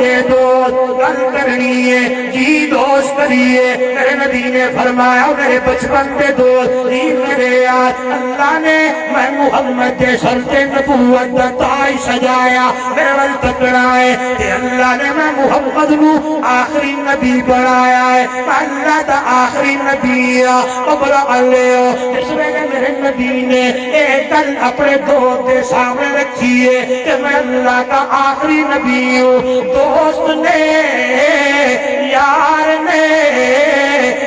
میرے دوست گل کرنی ہے جی دوست کریے میرے نبی نے فرمایا میرے بچپن دے دوست جی میرے یار اللہ نے میں محمد کے سلط نبوت دا تاج سجایا میرے ول تکڑا ہے کہ اللہ نے میں محمد نو آخری نبی بنایا ہے میں اللہ دا آخری نبی ابرا علیہ اس میں میرے نبی نے ایک گل اپنے دوست کے سامنے رکھی ہے کہ میں اللہ کا آخری نبی ہوں دوست نے یار نے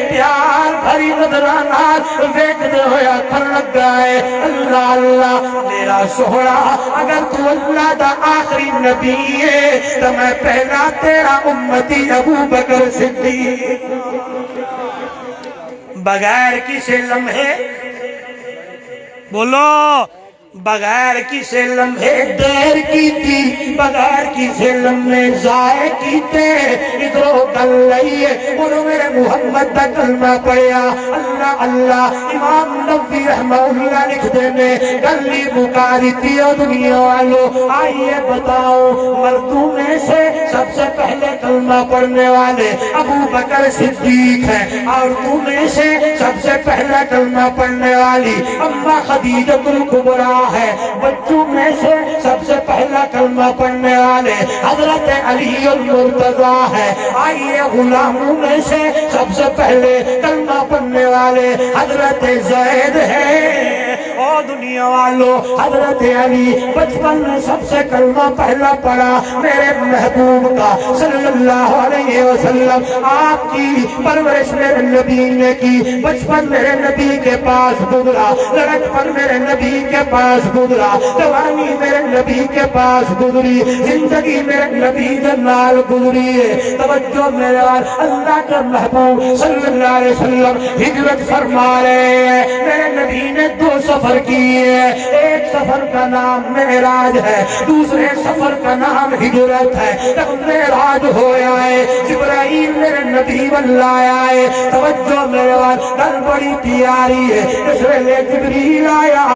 پیار بھری نظرانات ویکھدے ہویا کھن لگا ہے اللہ اللہ میرا سوہرا اگر تو اللہ دا آخری نبی ہے تو میں پہلا تیرا امتی ابو بکر صدیق بغیر کسی لمحے بولو بغیر کسی لمحے دیر کی تھی بغیر کسی لمحے ضائع کیتے ادھرو گل لئیے انہوں میرے محمد دا کلمہ پڑیا اللہ اللہ امام نووی رحمہ اللہ لکھ دینے گلی بکاری تیو دنیا والو آئیے بتاؤ مردوں میں سے سب سے پہلے کلمہ پڑھنے والے ابو بکر صدیق ہیں عورتوں میں سے سب سے پہلا کلمہ پڑھنے والی اما خدیجۃ الکبریٰ ہے بچوں میں سے سب سے پہلا کلمہ پڑھنے والے حضرت علی المرتضیٰ ہے آئیے غلاموں میں سے سب سے پہلے کلمہ پڑھنے والے حضرت زید ہے او دنیا والو حضرت علی بچپن میں سب سے کلمہ پہلا پڑھا میرے محبوب کا صلی اللہ علیہ وسلم آپ کی پرورش میرے نبی نے کی بچپن میرے نبی کے پاس گزرا لڑکپن میرے نبی کے پاس گزرا جوانی میرے نبی کے پاس گزری زندگی میرے نبی کے نال گزری ہے توجہ میرے اللہ کے محبوب صلی اللہ علیہ وسلم ہجرت فرما رہے ہیں میرے نبی نے دو سفر کیے ایک سفر کا نام معراج ہے دوسرے سفر کا نام ہجرت ہے جب معراج ہویا ہے جبرائیل میرے نبی واللہ آئے توجہ میرے گل بڑی پیاری ہے اس ویلے جبریل آیا